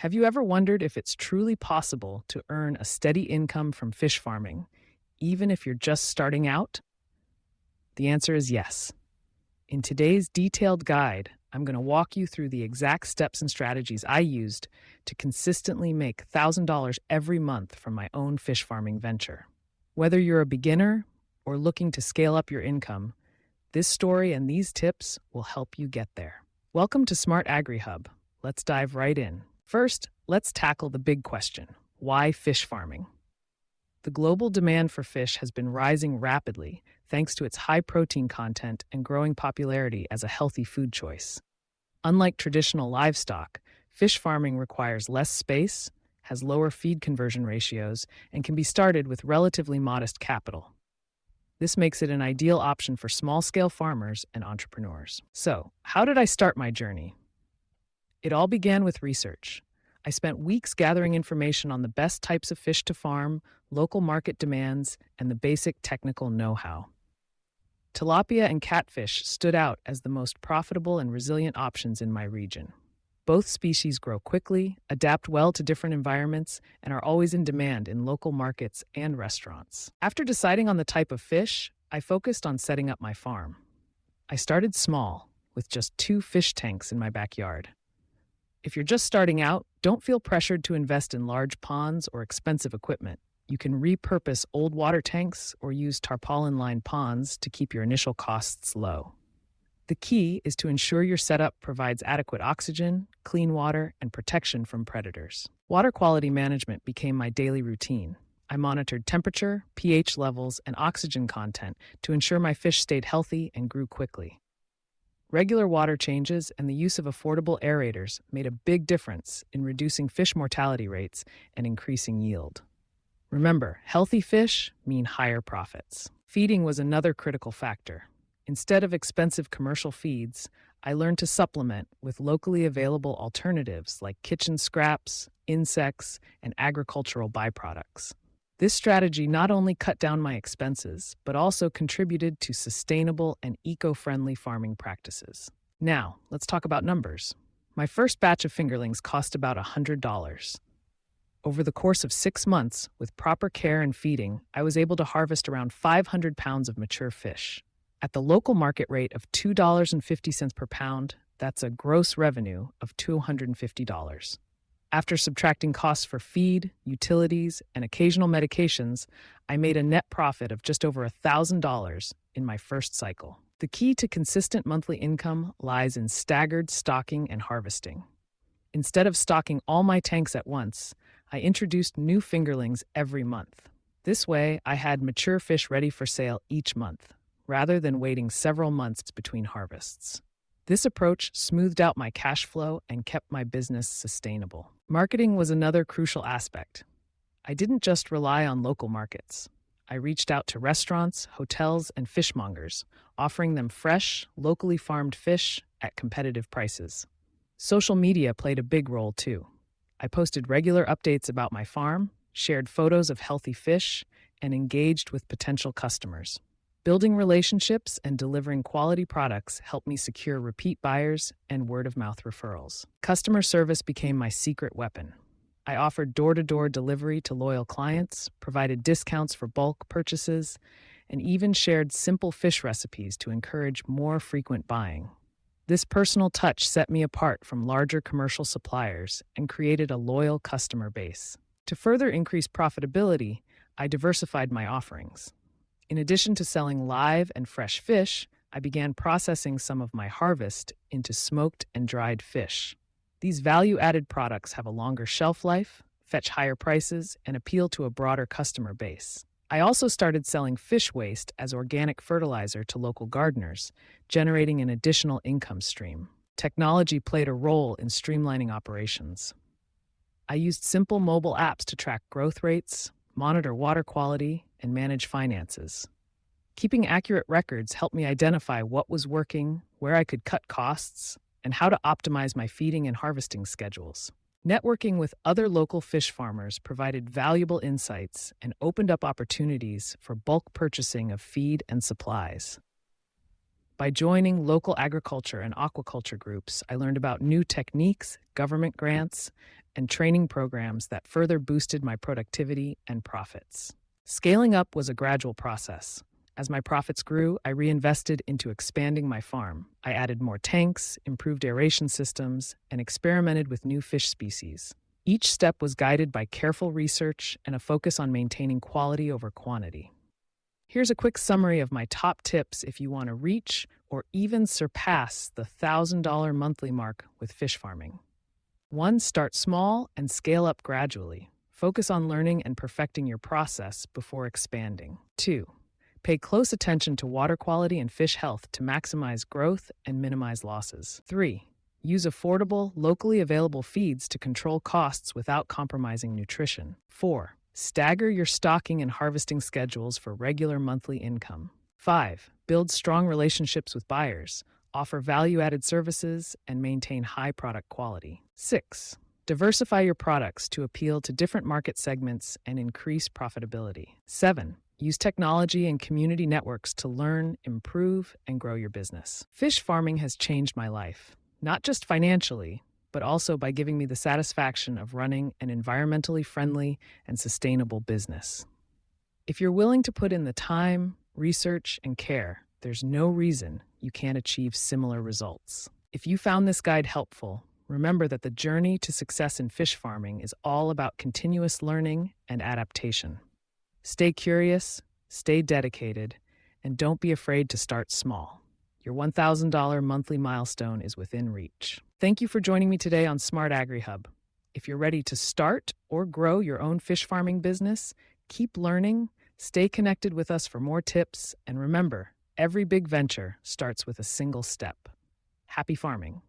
Have you ever wondered if it's truly possible to earn a steady income from fish farming, even if you're just starting out? The answer is yes. In today's detailed guide, I'm going to walk you through the exact steps and strategies I used to consistently make $1,000 every month from my own fish farming venture. Whether you're a beginner or looking to scale up your income, this story and these tips will help you get there. Welcome to SMART-AGRI Hub. Let's dive right in. First, let's tackle the big question: why fish farming? The global demand for fish has been rising rapidly thanks to its high protein content and growing popularity as a healthy food choice. Unlike traditional livestock, fish farming requires less space, has lower feed conversion ratios, and can be started with relatively modest capital. This makes it an ideal option for small-scale farmers and entrepreneurs. So, how did I start my journey? It all began with research. I spent weeks gathering information on the best types of fish to farm, local market demands, and the basic technical know-how. Tilapia and catfish stood out as the most profitable and resilient options in my region. Both species grow quickly, adapt well to different environments, and are always in demand in local markets and restaurants. After deciding on the type of fish, I focused on setting up my farm. I started small, with just 2 fish tanks in my backyard. If you're just starting out, don't feel pressured to invest in large ponds or expensive equipment. You can repurpose old water tanks or use tarpaulin-lined ponds to keep your initial costs low. The key is to ensure your setup provides adequate oxygen, clean water, and protection from predators. Water quality management became my daily routine. I monitored temperature, pH levels, and oxygen content to ensure my fish stayed healthy and grew quickly. Regular water changes and the use of affordable aerators made a big difference in reducing fish mortality rates and increasing yield. Remember, healthy fish mean higher profits. Feeding was another critical factor. Instead of expensive commercial feeds, I learned to supplement with locally available alternatives like kitchen scraps, insects, and agricultural byproducts. This strategy not only cut down my expenses, but also contributed to sustainable and eco-friendly farming practices. Now, let's talk about numbers. My first batch of fingerlings cost about $100. Over the course of 6 months, with proper care and feeding, I was able to harvest around 500 pounds of mature fish. At the local market rate of $2.50 per pound, that's a gross revenue of $250. After subtracting costs for feed, utilities, and occasional medications, I made a net profit of just over $1,000 in my first cycle. The key to consistent monthly income lies in staggered stocking and harvesting. Instead of stocking all my tanks at once, I introduced new fingerlings every month. This way, I had mature fish ready for sale each month, rather than waiting several months between harvests. This approach smoothed out my cash flow and kept my business sustainable. Marketing was another crucial aspect. I didn't just rely on local markets. I reached out to restaurants, hotels, and fishmongers, offering them fresh, locally farmed fish at competitive prices. Social media played a big role too. I posted regular updates about my farm, shared photos of healthy fish, and engaged with potential customers. Building relationships and delivering quality products helped me secure repeat buyers and word-of-mouth referrals. Customer service became my secret weapon. I offered door-to-door delivery to loyal clients, provided discounts for bulk purchases, and even shared simple fish recipes to encourage more frequent buying. This personal touch set me apart from larger commercial suppliers and created a loyal customer base. To further increase profitability, I diversified my offerings. In addition to selling live and fresh fish, I began processing some of my harvest into smoked and dried fish. These value-added products have a longer shelf life, fetch higher prices, and appeal to a broader customer base. I also started selling fish waste as organic fertilizer to local gardeners, generating an additional income stream. Technology played a role in streamlining operations. I used simple mobile apps to track growth rates, monitor water quality, and manage finances. Keeping accurate records helped me identify what was working, where I could cut costs, and how to optimize my feeding and harvesting schedules. Networking with other local fish farmers provided valuable insights and opened up opportunities for bulk purchasing of feed and supplies. By joining local agriculture and aquaculture groups, I learned about new techniques, government grants, and training programs that further boosted my productivity and profits. Scaling up was a gradual process. As my profits grew, I reinvested into expanding my farm. I added more tanks, improved aeration systems, and experimented with new fish species. Each step was guided by careful research and a focus on maintaining quality over quantity. Here's a quick summary of my top tips if you want to reach or even surpass the $1,000 monthly mark with fish farming. 1. Start small and scale up gradually. Focus on learning and perfecting your process before expanding. 2. Pay close attention to water quality and fish health to maximize growth and minimize losses. 3. Use affordable, locally available feeds to control costs without compromising nutrition. 4. Stagger your stocking and harvesting schedules for regular monthly income. 5. Build strong relationships with buyers, offer value-added services, and maintain high product quality. 6. Diversify your products to appeal to different market segments and increase profitability. 7. Use technology and community networks to learn, improve, and grow your business. Fish farming has changed my life, not just financially, but also by giving me the satisfaction of running an environmentally friendly and sustainable business. If you're willing to put in the time, research, and care, there's no reason you can't achieve similar results. If you found this guide helpful, remember that the journey to success in fish farming is all about continuous learning and adaptation. Stay curious, stay dedicated, and don't be afraid to start small. Your $1,000 monthly milestone is within reach. Thank you for joining me today on SMART-AGRI Hub. If you're ready to start or grow your own fish farming business, keep learning, stay connected with us for more tips, and remember, every big venture starts with a single step. Happy farming.